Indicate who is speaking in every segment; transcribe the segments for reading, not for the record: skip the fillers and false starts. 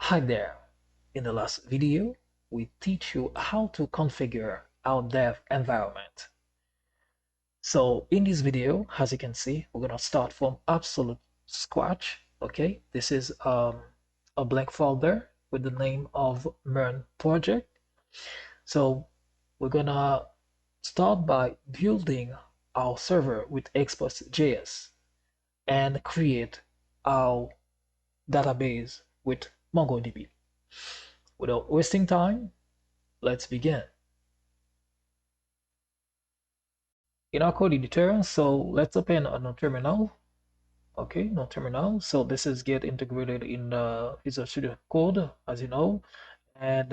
Speaker 1: Hi there. In the last video, we teach you how to configure our dev environment. So in this video, as you can see, we're gonna start from absolute scratch. Okay, this is a blank folder with the name of MERN project. So we're gonna start by building our server with express.js and create our database with MongoDB. Without wasting time, let's begin. In our code editor, so let's open a new terminal. Okay, no terminal. So this is get integrated in Visual Studio Code, as you know, and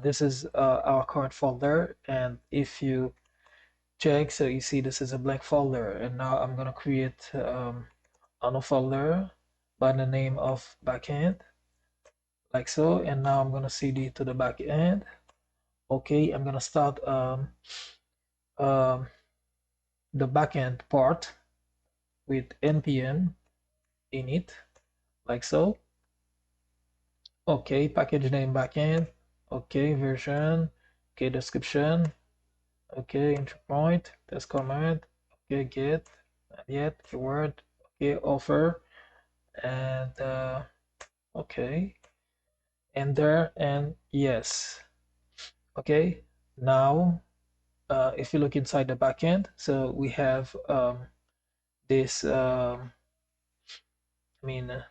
Speaker 1: this is our current folder. And if you check, so you see this is a blank folder. And now I'm gonna create a new folder by the name of backend, like so. And now I'm gonna cd to the backend. Okay, I'm gonna start um, the backend part with npm init, like so. Okay, package name backend. Okay, version. Okay, description. Okay, entry point, test command. Okay, get, not yet, keyword. Okay, offer, and okay, enter, and yes. Okay, now if you look inside the backend, so we have this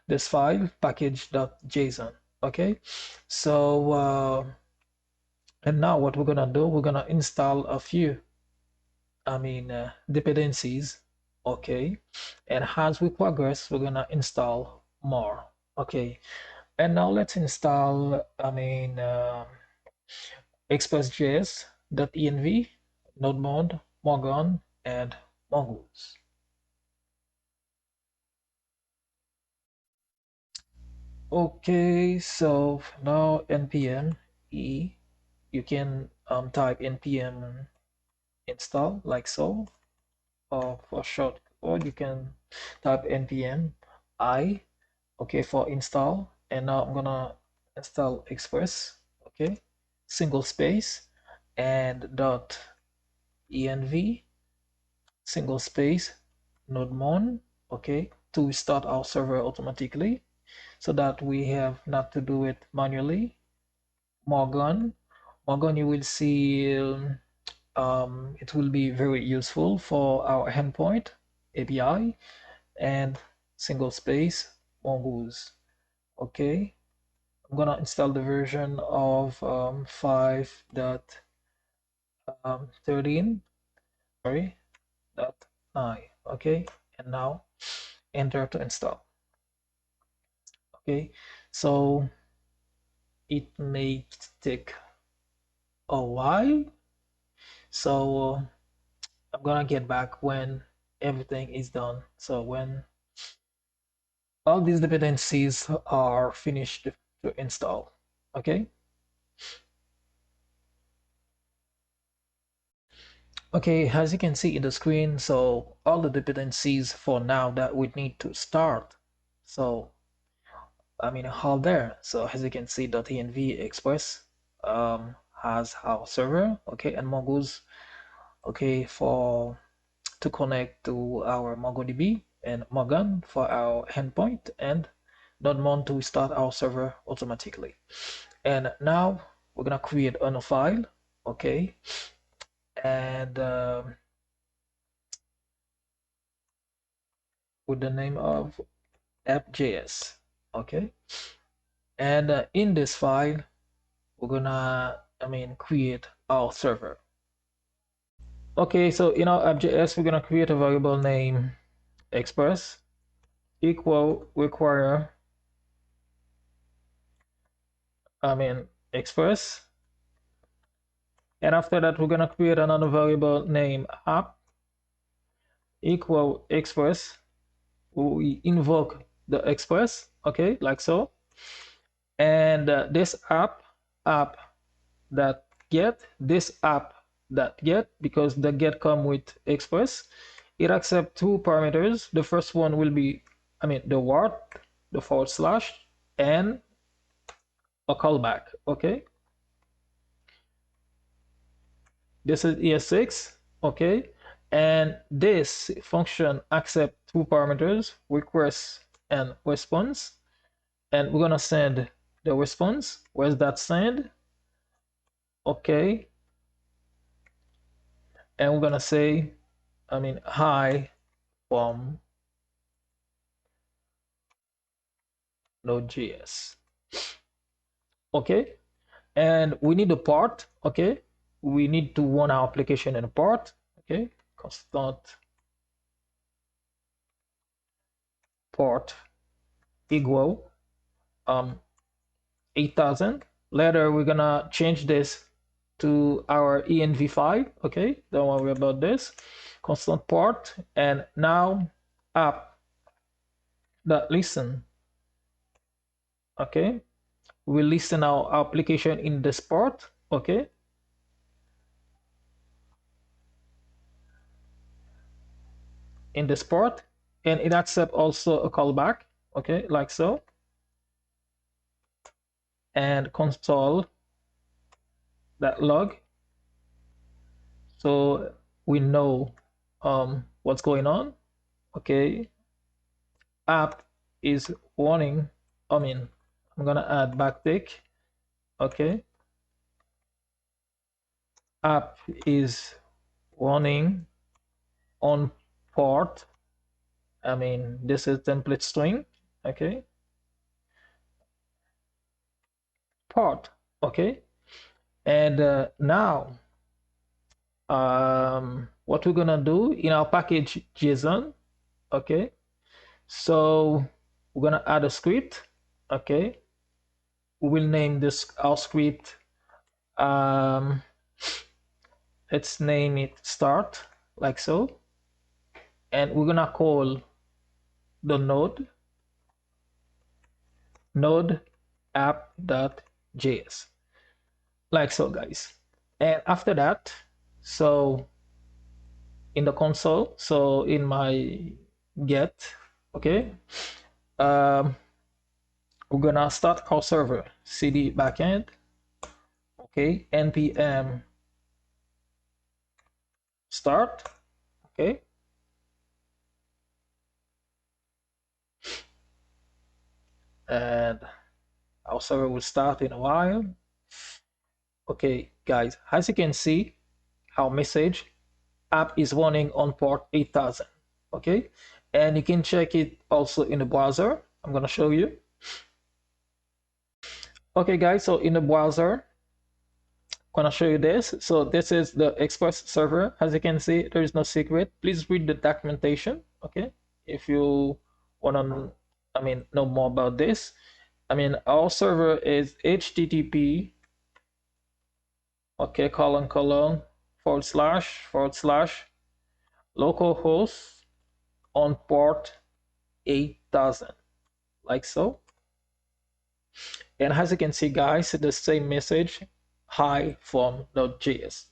Speaker 1: this file package.json. Okay, so and now what we're gonna do, we're gonna install a few dependencies. Okay, and as we progress, we're gonna install more. Okay, and now let's install express.js.env, node morgan, and mongoose. Okay, so now npm e, you can type npm install, like so, or for short, or you can type npm I, okay, for install. And now I'm gonna install express, okay, single space, and dot env single space nodemon, okay, to start our server automatically, so that we have not to do it manually. Morgan, you will see it will be very useful for our endpoint API, and single space mongoose. Okay, I'm gonna install the version of 5.13, sorry, dot 9. Okay, and now enter to install. Okay, so it may take a while, so I'm gonna get back when everything is done. So when all these dependencies are finished to install. Okay. Okay, as you can see in the screen, so all the dependencies for now that we need to start. So all there. So as you can see, .env express has our server, okay, and mongoose, okay, for to connect to our MongoDB, and Morgan for our endpoint, and nodemon to start our server automatically. And now we're gonna create a new file, okay, and with the name of app.js, okay. And in this file, we're gonna create our server. Okay, so in our app.js, we're gonna create a variable name express equal require express, and after that we're gonna create another variable name app equal express. We invoke the express, okay, like so. And this app that get, this app that get, because the get come with express, it accepts two parameters. The first one will be the word, the forward slash, and a callback. Okay, this is ES6. Okay, and this function accept two parameters, request and response, and we're gonna send the response. Where's that send? Okay, and we're gonna say, hi from node.js. Okay, and we need a part. Okay, we need to run our application in a part. Okay, constant port equal 8000. Later we're gonna change this to our env5. Okay, don't worry about this. Constant port, and now app that listen. Okay, we listen our application in this port. Okay, in this port, and it accept also a callback. Okay, like so, and console that log, so we know what's going on. Okay, app is warning. I'm gonna add backtick. Okay, app is warning on port. This is template string. Okay, port. Okay, and now what we're gonna do in our package JSON. Okay, so we're gonna add a script. Okay, we will name this our script. um let's name it start, like so, and we're gonna call the node app.js, like so, guys. And after that, so in the console, so in my get, okay, um we're gonna start our server cd backend. Okay, npm start. Okay, and our server will start in a while. Okay, guys, as you can see, our message app is running on port 8000. Okay, and you can check it also in the browser. I'm gonna show you. Okay, guys, so in the browser, I'm gonna show you this. So this is the Express server. As you can see, there is no secret. Please read the documentation. Okay, if you wanna, know more about this. Our server is HTTP. Okay, colon // localhost on port 8000, like so. And as you can see, guys, the same message, hi from node.js.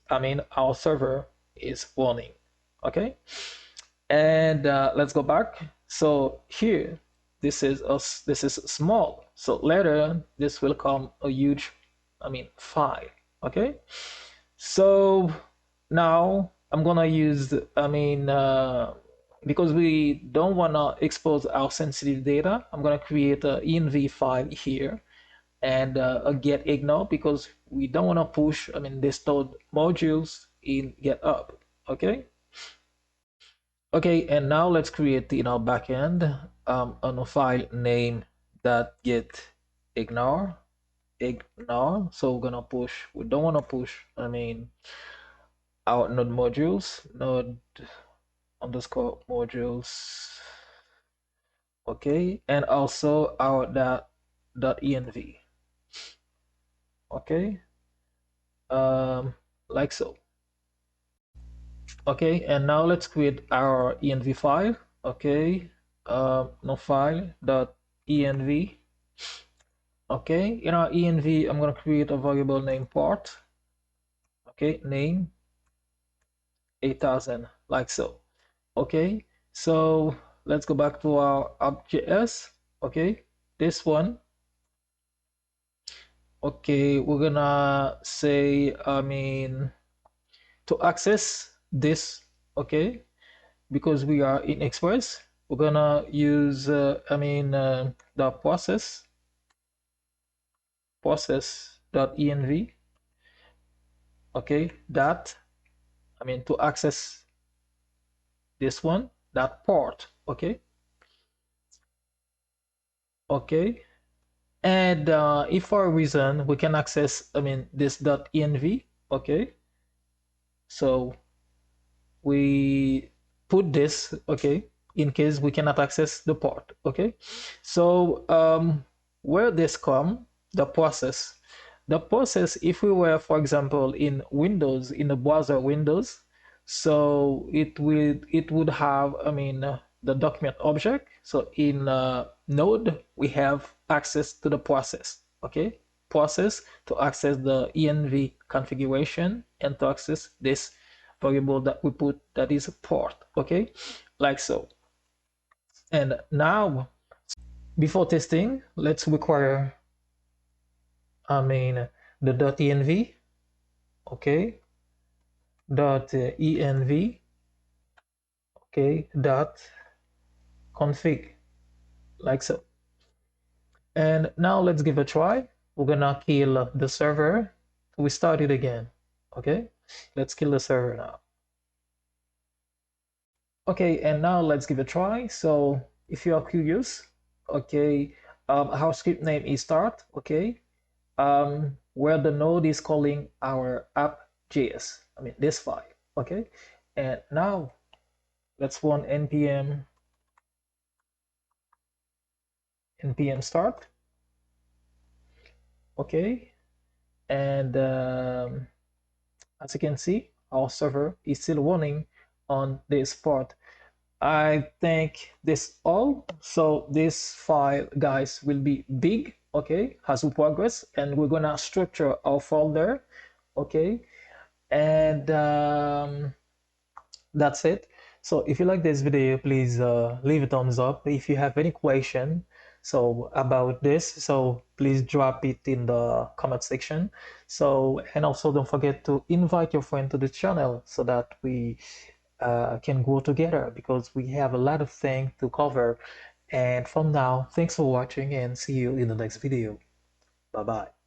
Speaker 1: Our server is running. Okay, and let's go back. So here, this is us. This is small. So later, this will come a huge, file. Okay, so now I'm gonna use, because we don't wanna expose our sensitive data, I'm gonna create a env file here, and a get ignore, because we don't wanna push, the stored modules in GitHub. Okay. Okay, and now let's create in our backend on a file name that get ignore. So we're gonna push. We don't wanna push. Our node modules, node underscore modules. Okay, and also our .env. Okay, like so. Okay, and now let's create our env file. Okay, no file .env. Okay, in our env, I'm gonna create a variable name part. Okay, name 8000, like so. Okay, so let's go back to our app.js. Okay, this one, Okay, we're gonna say, I mean, to access this, okay, because we are in Express, we're gonna use, the process.env, okay, that, to access this one, that port, okay, okay, and if for a reason we can access, this .env, okay, so we put this, okay, in case we cannot access the port, okay. So where this come, the process, if we were, for example, in Windows, in the browser Windows, so it would have, the document object. So in Node we have access to the process, okay, process to access the env configuration and to access this variable that we put, that is a port, okay, like so. And now, before testing, let's require, I mean, the .env, okay, .env, okay, dot config, like so. And now let's give a try. We're gonna kill the server. We start it again, okay. Let's kill the server now. Okay, and now let's give it a try. So if you are curious, okay, our script name is start, okay, where the node is calling our app.js, this file, okay. And now let's run npm start, okay, and as you can see, our server is still running on this port. I think this all. So this file, guys, will be big, okay, as we progress, and we're gonna structure our folder, okay, and that's it. So if you like this video, please leave a thumbs up. If you have any question so about this, so please drop it in the comment section. So, and also don't forget to invite your friend to the channel so that we can grow together, because we have a lot of things to cover. And from now, thanks for watching and see you in the next video. Bye bye.